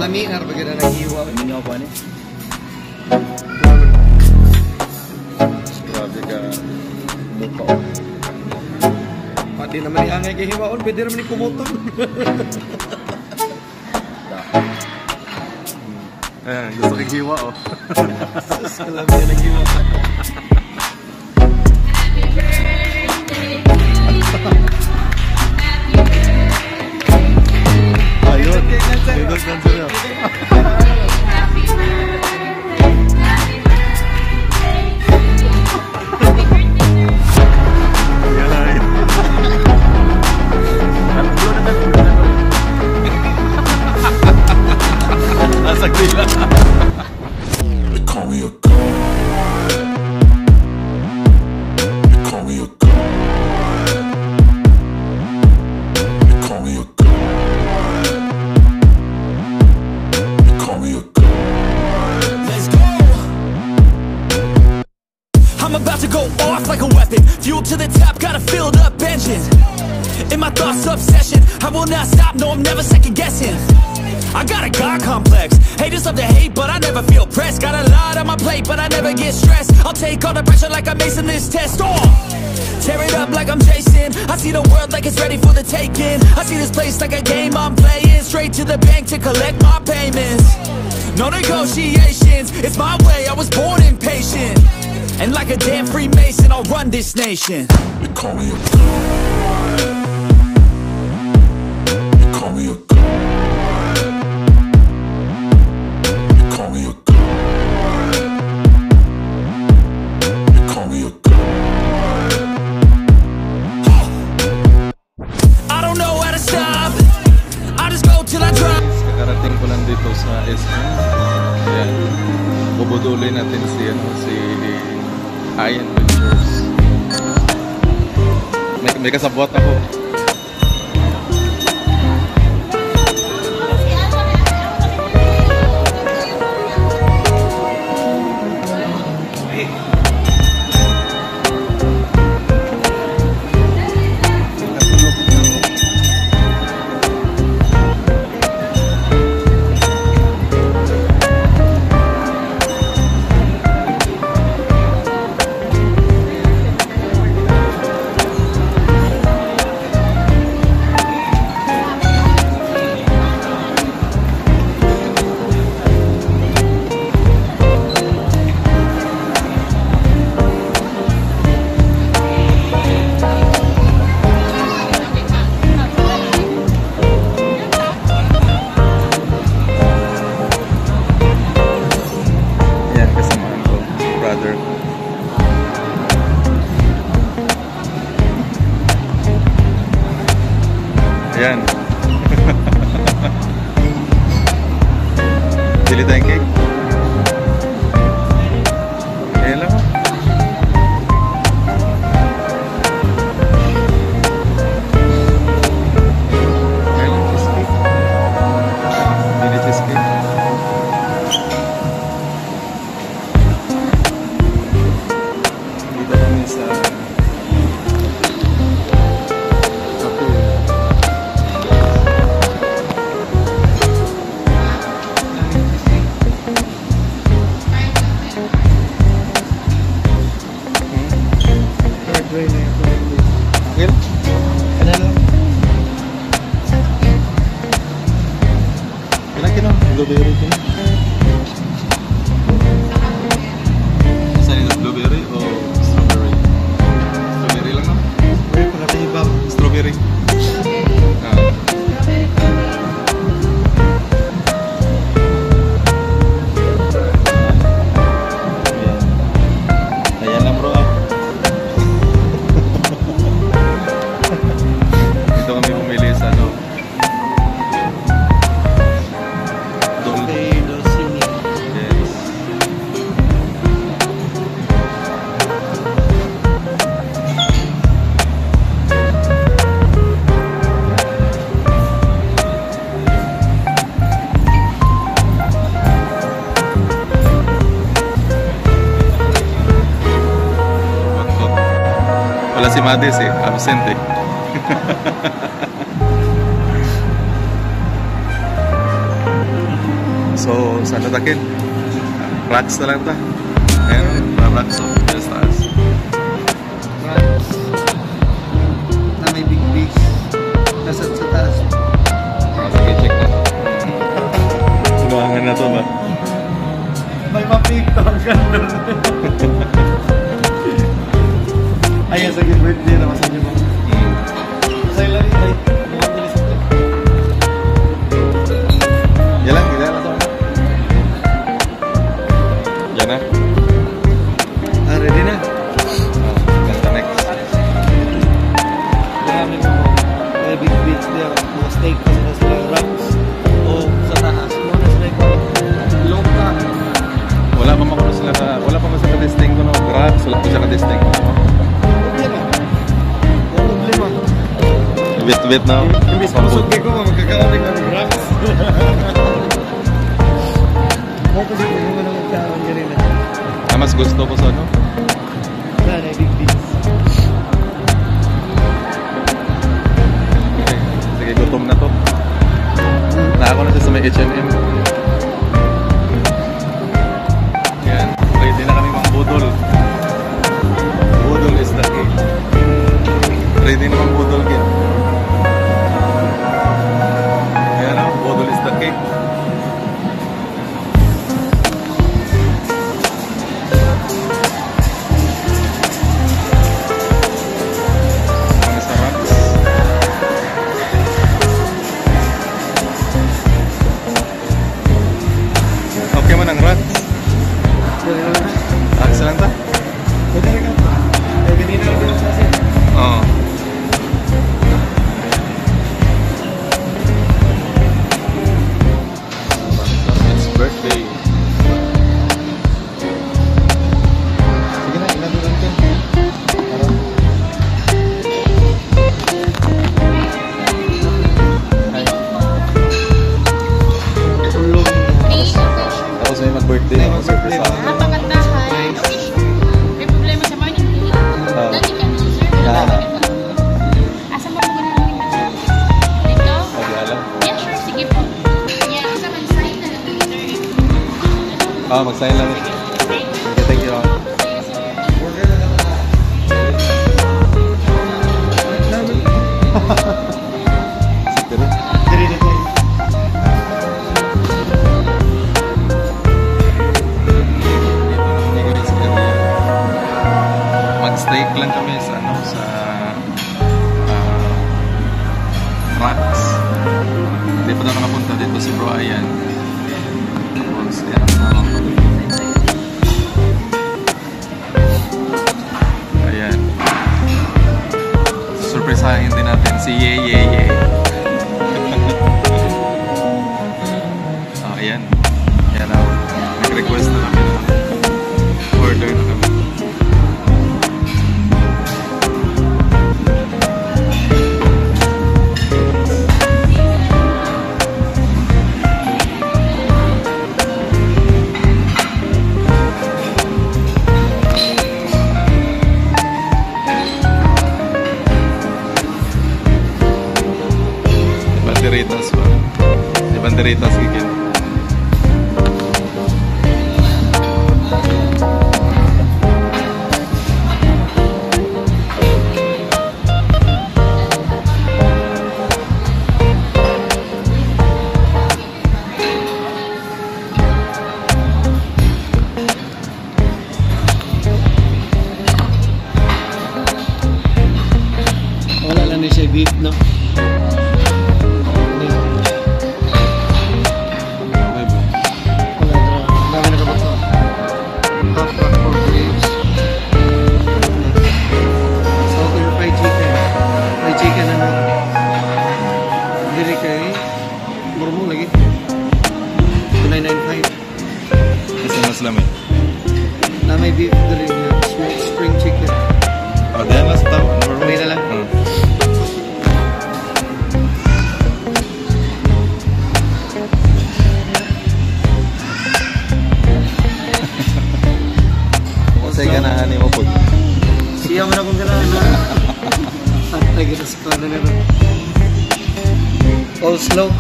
lami na rin na nag-iwa. Hindi nyo pa ni? Grabe ka mukha. Pati naman iangay kay hiwaon, pwede naman ni kumutong. Gusto kong hiwa oh. Sus, kalami na nag-iwa. Ayun, bigot lang sila. Nasa gila. They call me a god. They call me a god. They call me a god. They call me a god. Let's go. I'm about to go off like a weapon. Fuel to the top, got a filled up engine. In my thoughts, obsession. I will not stop, no, I'm never second guessing. I got a God complex. Haters love to hate, but I never feel pressed. Got a lot on my plate, but I never get stressed. I'll take all the pressure like I'm acing this test. Tear it up like I'm Jason. I see the world like it's ready for the taking. I see this place like a game I'm playing. Straight to the bank to collect my payments. No negotiations, it's my way, I was born impatient. And like a damn Freemason, I'll run this nation. They call me a god. They call me a god. Kakarating ko lang dito sa SM. Ayan. Bubudulin natin si Ian Ventures. May kasabot ako. Ayan. Bili tayong cake. Ayan lang. Ayan lang, cheesecake. Bili cheesecake. Dito kami sa blueberry ito. Saan ito? Blueberry o strawberry? Strawberry lang naman. Strawberry, pagkatay iba. Strawberry. Ayan lang bro ah. Dito kami pumili sa ano. Wala si Madis eh, absent eh. So, saan tatakin? Rocks na lang ta. Ayan, rocks of the stars. Rocks. Na may big beach. Nasa sa taas. Sige, check na. Sinuhangan na to ba? May mapictor ka doon. Ayan, sa birthday na masan niyo ba? Masay lang yun. Yan lang, gila na to. Yan na. Ah, ready na? Ganda next. Marami mo. May big beach there. Mga steak kasi na sila rocks. O sa taas. Mga na sila yung loka. Wala pa makulo sila ka, wala pa sa ka-testing ko no. Rocks, wala pa sa ka-testing ko no. Problema. Wala problema. Bit-bit na. Imbis masugay ko, magkakaroon ng rocks. Mo kasi kung ano magkakaroon ka rin na. Mas gusto ko sa ano? Wala na, big beach. Okay. Sige, gutom na to. Naako na siya sa may H&M. Yan. Ready na kami mga budol. Budol is the key. Ready na mga budol kid. Yan o, budol is the key. Mga sa rocks. Okay man ang rocks. Rocks lang ta? Pwede rin ka. Eh, ganina lang din sa asin. Oo. It's birthday. Sige na, inaturan ko. Para. Tulong. Tapos may mag-birthday ako sa Birthday. Mapagandahan. May problema sa morning tea. Dati ka no, sir. Asa mo muna lang yung picture? Dito? Mag-alam. Yeah, sure. Sige po. Yeah, asa mag-sign na lang, sir. Mag-sign lang. Okay, thank you. Sige, sir. Pero, Diri na tayo. mag-steak lang kami sa ano sa rocks. Hindi pa daw nakapunta dito si Bro Ayan. Tapos, yan ang tawag ko. Ayan. Surpresahin din natin si Ye Ye Ye. Ayan. Yan na. Nag-request na kami na order na kami. Banderitas ba? Di banderitas gigil. Wala lang ni siya beef, no? Kasi mas lamig. Na may beef dali niya. Smoked spring chicken. Dahil lang sa tao. May na lang. Kasi ganahan mo po. Siya mo na kung ganahan na. Patay kita sa kanan na rin. All slow.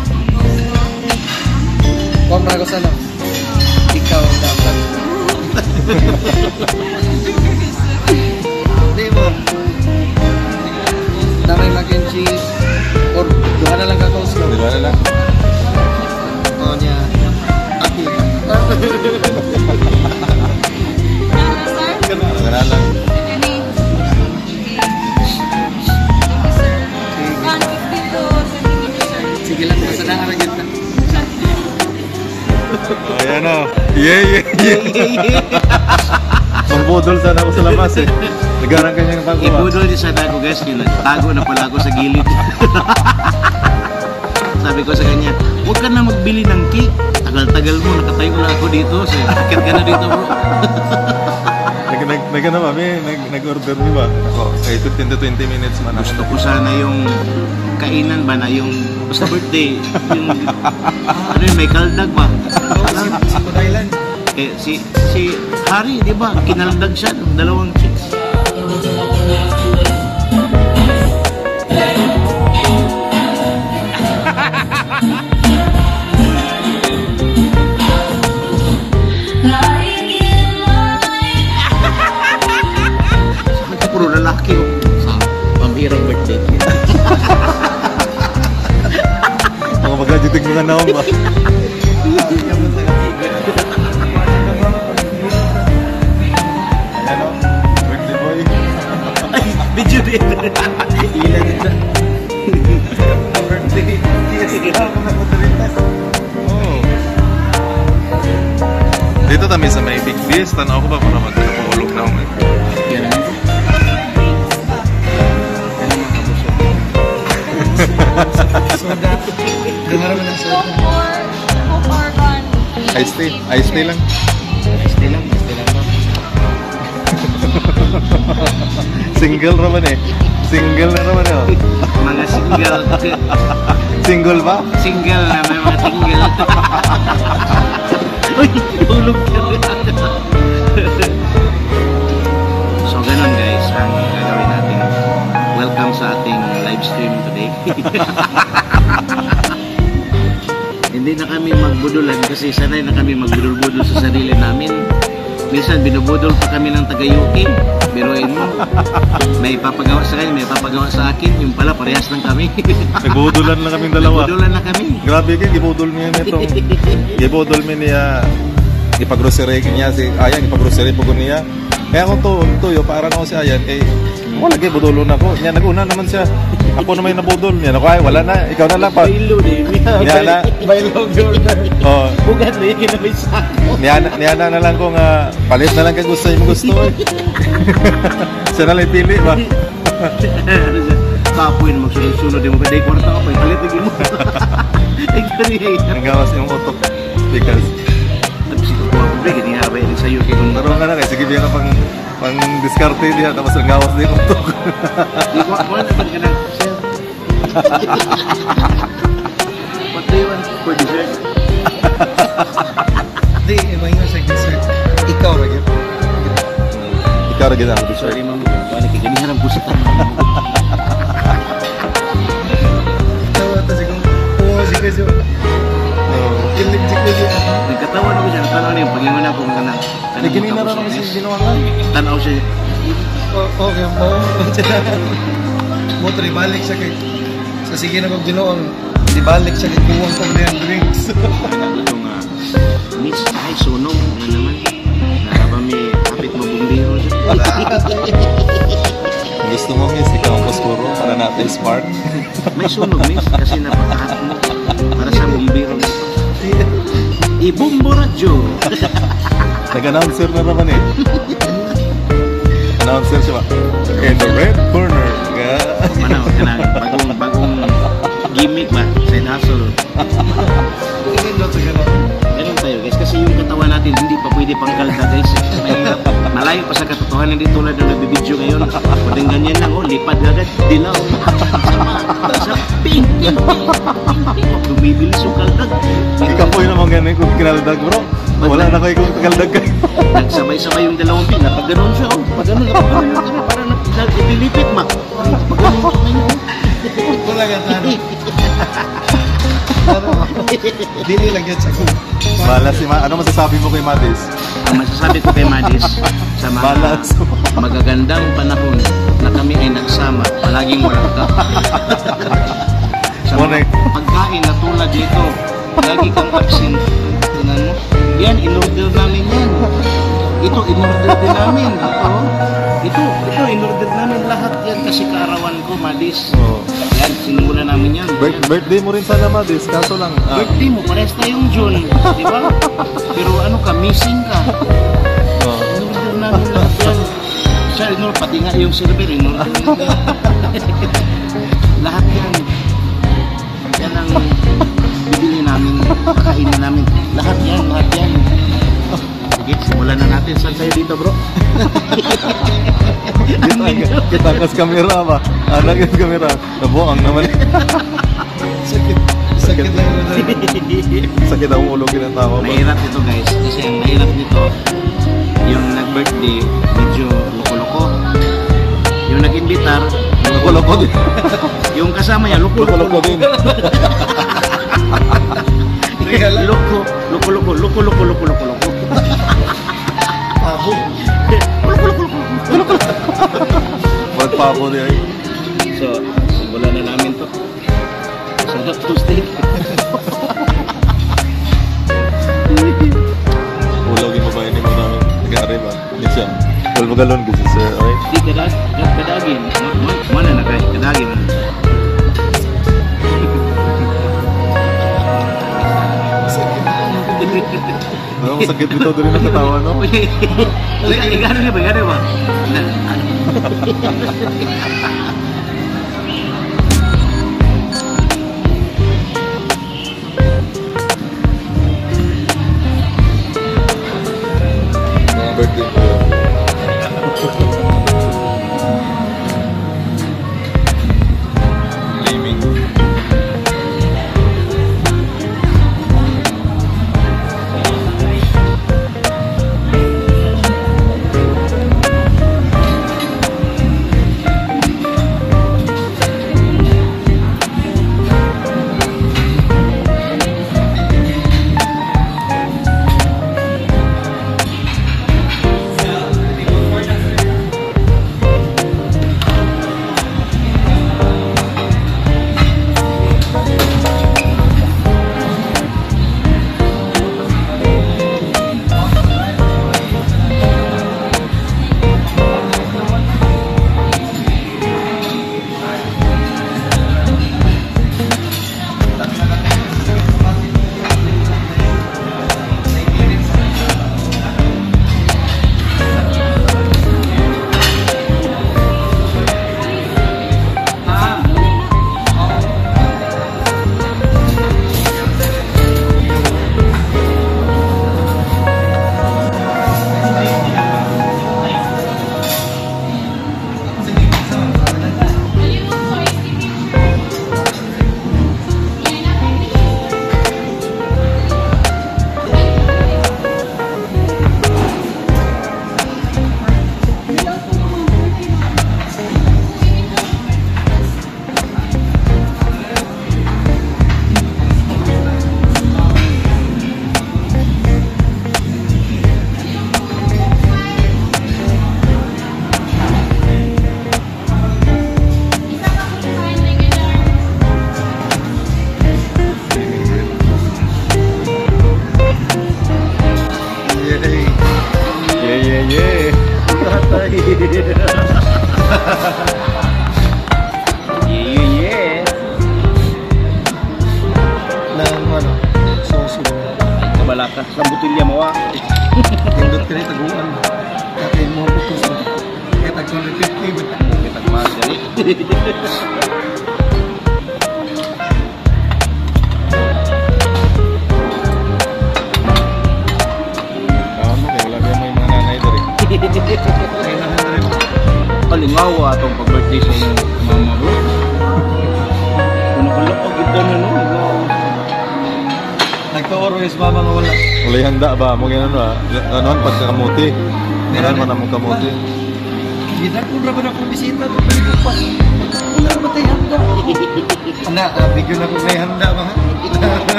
Kumpara ko sa ano? Ikaw dapat. Hindi mo. Damay mac and cheese. Or duha na lang ka coleslaw. Di ba na lang? Oo niya. Aki. Gana lang. Sige lang, basta na haragit na. Ayan o. Yeah. Pambudol sana ako sa labas eh. Nagarang kanyang bago. Ibudol din sana ako guys. Tago na pala ako sa gilid. Sabi ko sa kanya, huwag ka na magbili ng cake. Tagal-tagal mo, nakatayo lang ako dito. So, akit ka na dito bro. Nag-ano ba? Nag-order di ba? Ako, 15 to 20 minutes man. Gusto ko sana yung kainan ba na yung basta birthday. Yung, ano yun, may kaldag ba? Si Kodailan. Eh, si Harry, di ba? Kinaldag siya, dalawang chicks. Puro lalaki oh. Sa pambirang birthday. Ako magajitig mga naong ba? Ayan o, birthday boy. Video din. Ilan din. Birthday. Oh. Dito kami sa may big beast. Tanaw ko ba para magpapulog na ako. Soda. Dengar mo ng soda. Ice tea lang. Stay lang ba? Single naman eh. Single na naman eh. Mga single. Single ba? Single na may mga tingle. Uy, tulog ka rin. So ganun guys, ang gagawin natin. Welcome sa ating live stream today. Hindi na kami magbudulan kasi sanay na kami magbudol-budol sa sarili namin. Minsan binubudol pa kami ng taga-UK. Biruin mo, may papagawa sa kanya, may papagawa sa akin. Yung pala, parehas lang kami. Nagbudulan lang kaming dalawa. Nagbudulan na kami. Grabe kayo, gibudol niya nito. Gibudol niya. Ipag-grocery niya si Ayan, ipag-grocery po ko niya. Kaya ako tuyo, para na ako si Ayan, eh, wala kayo, budulon ako. Niya, nag-una naman siya. Ako na may nabudol. Niya, ay, wala na, ikaw na lang pa. Bailo din. Niya na. Bailo order. Oh, Bugat na yung kinabay sa ako. niya na lang kung palit na lang kung gusto niyo gusto eh. Siya na lang pili ba? Kapoy na magsunod-sunod yung mga day kwarta ako. Palit lagi mo. Ang gawas yung utok. Because, Kung ako ba, ginihabay din sa'yo. pero nga na kayo, sige biya ka pang diskarte diya, tapos ang gawas din yung utok. Wala naman ka na, sir. What do you want for dessert? Hindi, iba yung sa dessert. Ikaw rin. Ikaw rin ang dessert. Sorry, ma'am. Wala ka ganihan ang puso ka. Tawa ta sigong. Oo, sige siya. Kilig sige siya. Nagkatawa na ko siya. Tanaw niya, pag-ingon ako ng kanang. Hindi, ganina rin naman siya ginawangan. Tanaw siya. Okay, mo tribalik siya kay sa sige na kong ginoong tribalik siya kay kuwang kong drinks. Itong miss, ay sunog na naman. Nakaba may kapit mabumbiro siya. Gusto mo miss, ikaw ang poskuro para natin smart. May sunog miss kasi napakahat mo para sa bumbiro. Ibumbo radyo. Nag-announcer na naman eh. Announcer siya ba? In the red corner. Ano, bagong gimmick ba? Side hustle. Ganun tayo guys, kasi yung katawan natin hindi pa pwede pang kalda guys. Mahirap. Malayo pa sa katotohanan, hindi tulad ng nagbibideo ngayon. Pwedeng ganyan lang, lipad agad, dilaw. Sa ping, ping, ping, ping. Bumibilis yung kaldag. Ikaw po yun naman ganun kung kinaldag bro. Wala na kayo kung kaldag kayo. Nagsabay-sabay yung dalawang ping. Pag ganun siya, pag ganun, parang nilipit ma. Pag ganun siya ngayon. Wala ka tanong. Dili lang yan sa ko. Balas si ano masasabi mo kay Madis? Ang masasabi ko kay Madis, sa mga Balas. magagandang panahon na kami ay nagsama, palaging walang ka. Sa mga pagkain na tulad dito, lagi kang absent. Tingnan mo. Yan, in-order namin yan. Ito, in-order din namin. Ito, in-order namin lahat yan kasi kaarawan ko, Madis. Oh. Yan, sinimula namin yan. Birthday mo rin sana, Madis. Kaso lang... Birthday mo, parehas tayong June. Di ba? Pero ano ka, missing ka. Oh. In-order namin lahat yan. Siya, pati nga yung silver, in-order namin. Lahat yan. Yan ang bibili namin, pakainin namin. Lahat yan. Sige, simulan na natin. Saan tayo dito, bro? Kita kas kamera ba? Anak kas kamera. Nabuang naman. Sakit lang na. Sakit ang ulo kinatawa ba? Mahirap ito, guys. Kasi ang mahirap nito, yung nag-birthday, medyo loko-loko. Yung nag-imbitar, Loko-loko din. yung kasama niya, Loko-loko din. Loko. Pabo. Magpabo din. So, simulan na namin to. Sarap Tuesday. Ulogin mo ba yun mo namin? Nag-aari ba? Minsan. Wala magalon kasi sir. Okay? Di kadagin. Mana na kayo? Kadagin. Ano sakit dito doon na katawa, no? Gano'n ba? Mga birthday ko. Blaming. Yeah. Nang ano, sauce mo. Kabala ka. Sa butilya mo Pindot ka rin taguan. Kakain mo ako ito. Kaya tag-250 ba? Kita kemas jadi. Kawan mo, kaya wala kayo may mga nanay doon. Kailangan na rin. Kalingawa atong pag-birthday sa inyong mama bro. Kuno-kulo kita na no. Nagpa-oro yung mama nga wala. Ulay handa ba? Mo ganun ba? Anoan pagkakamuti. Meron man namang kamuti. Ginagpun na ba na kong bisita? Pagpalipas. Wala naman tayo handa. Anak, bigyan na kong may handa ba?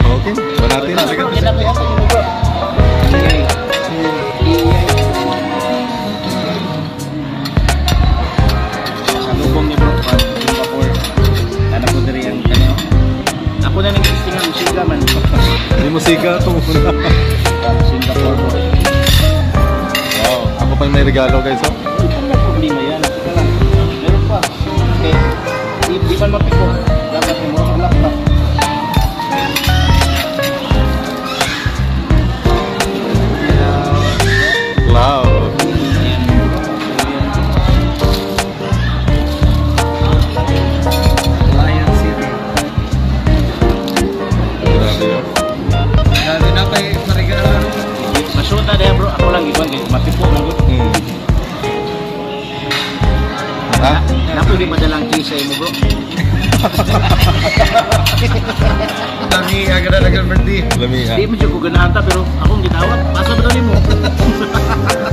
Okay, ba natin? Sa lubong niya bro, Singapore. Anak ko dari ang kanyo. Ako na nag-testing ang musika man. Hindi musika ito muna. Singapore bro. Wow, ako pa yung may regalo guys. Oh. Ano problema yan? Ika lang. Meron pa. Okay. Di man mapiko. Dapat yung mga laptop. Wow. Lion City. Grabe yun. Grabe na kay marigalo. Masuta deh bro. Ako lang iban kay mapiko lang bro. Ha? Napo di madalang kisay mo bro. Dami agad-agad birthday. Lamiha. Di mo siya ko ganahan ta pero akong gitawat. Pasa ba doon mo?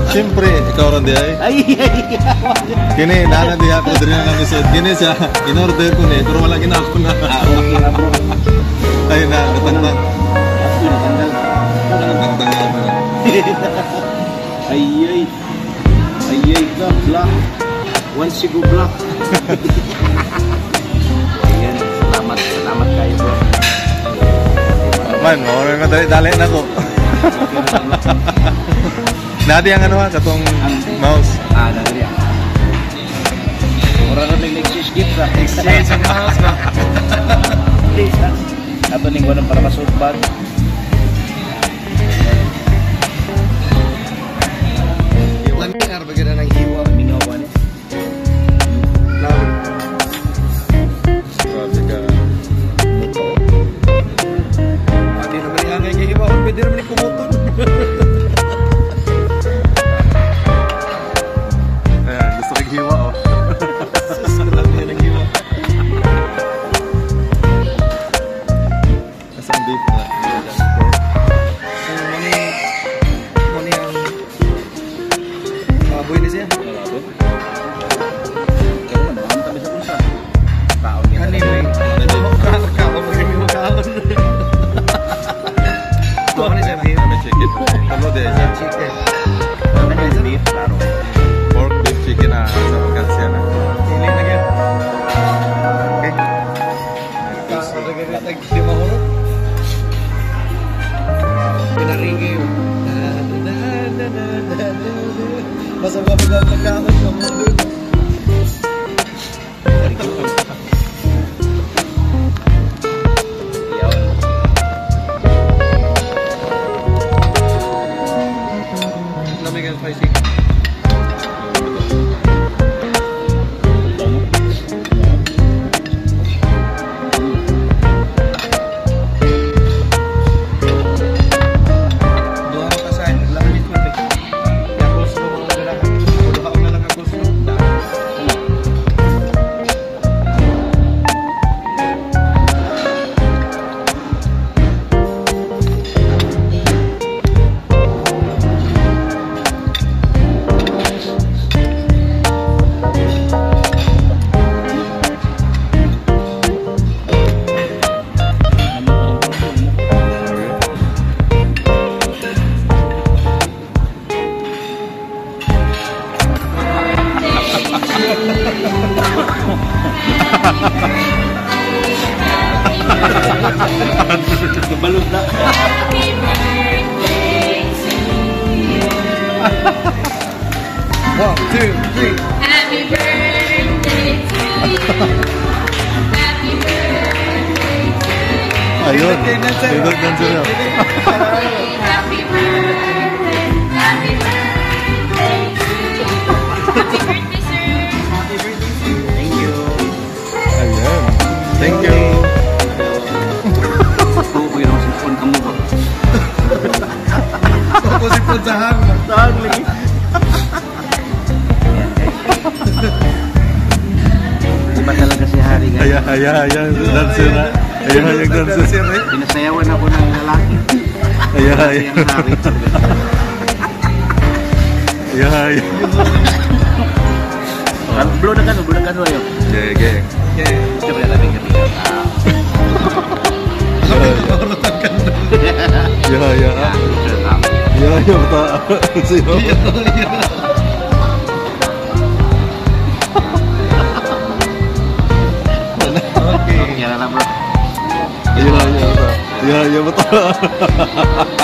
Siyempre, ikaw rin di ay. Ay. Kini, nana di ako din na kami sa kini siya. In-order ko ni, pero wala ginako na. Okay na bro. Ay na, natangtang. Ako na tanggal. Natangtang nga ba na. Ayay. Ayay ka, black. Once you go black. Ayan, salamat kayo bro. Man, mauna na dali na ko. Nadi ang ano ha, katong mouse. Dari ako. Mura na may exchange gift ha. Exchange ang house ba? Please ha. Ato ning walang para masud bag. Lamir ba ganda ng hiwa? Mingaw ba ni? Grabe ka. Pati na bali angay kay hiwa, pwede naman ni kumuton. Ayan, gusto kong hiwa oh. Lamir ng hiwa. Nasaan beef na? Muni ang baboy ni siya. Kaya man, ang tabi sa punta. Tao niya. Kanino eh. Kaon mo yung mga kaon. Ako ni siya beef. May chicken. Talo di siya. Chicken. Ano yung beef? Klaro. Pork, beef, chicken na sa pagkansya na. Sili na gan. Okay. Kaon na gan tag di mahurot. Pinaringi yun. Basta ka pagkakamot ka mo doon. Lamig ang spicy. Doon ako kasahin, lamig mo ito. Kaya gusto ko mga galakan. Duha na lang ang gusto. Kabalot na. One, two, three. Happy birthday to you. Happy birthday. Ayun. Favorite dancer yun. Happy birthday. Happy birthday to you. Happy birthday, sir. Happy birthday to you. Thank you. Ayun. Thank you. Oo, kuya naman cellphone ka mo ba? Ako si Punsahan. Saan lagi? Iba talaga si Hari guys. Ayan. Dancer na. Ayan, dancer. Pinasayawan ako ng lalaki. Ayan. Ang Hari. Ayan. Blow na kan mo ayo. Okay. Okay. Coba lihat lagi ketika. Alam mo, Ya, ya. Ya, ya betul. Sino? Okay. Kaya na bro. Iya, iya betul. Iya, iya betul.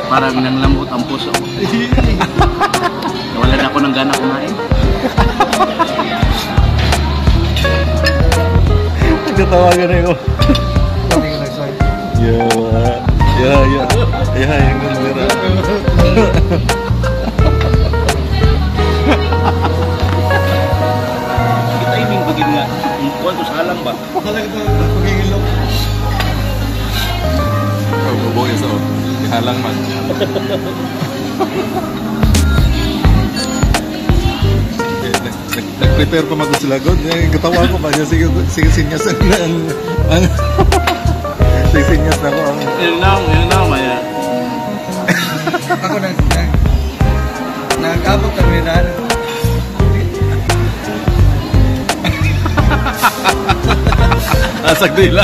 Parang nanglambot ang puso ko. Wala na ako ng gana kumain. Ketawagan ako. Kami nga nagsabi. Ya, ya, ya. Ya, yang gembira. Kita iming bagid nga. Kuwan to sa halang ba? Wala ito, pagigilok. Oh, bobo isa oh. Halang man. Nag-prepare pa mag-usilagod. Katawa ko ba niya? Sige sinyas ang sige sinyas na ko ang Yun na, maya. Ako nag-abot kami na ano. asag nila.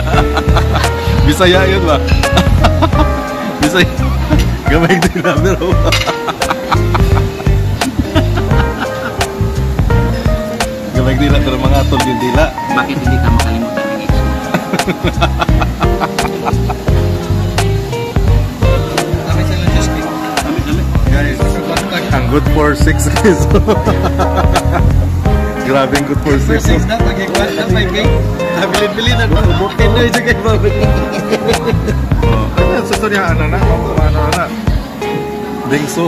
Bisaya yun ba? Bisaya. Gamay nila pero gamay nila pero mga atol yun nila. Bakit hindi ka makalimutan ng ex mo? Kami sa logistic. Kami. Guys, sa contact. Ang good for 6 is grabe ang good for 6. First things na, pag-igual na, 5K. Nabilin-bilin na ito. Pinoy siya kayo babalik. Ano susunyan na na? Ano na? Dingso.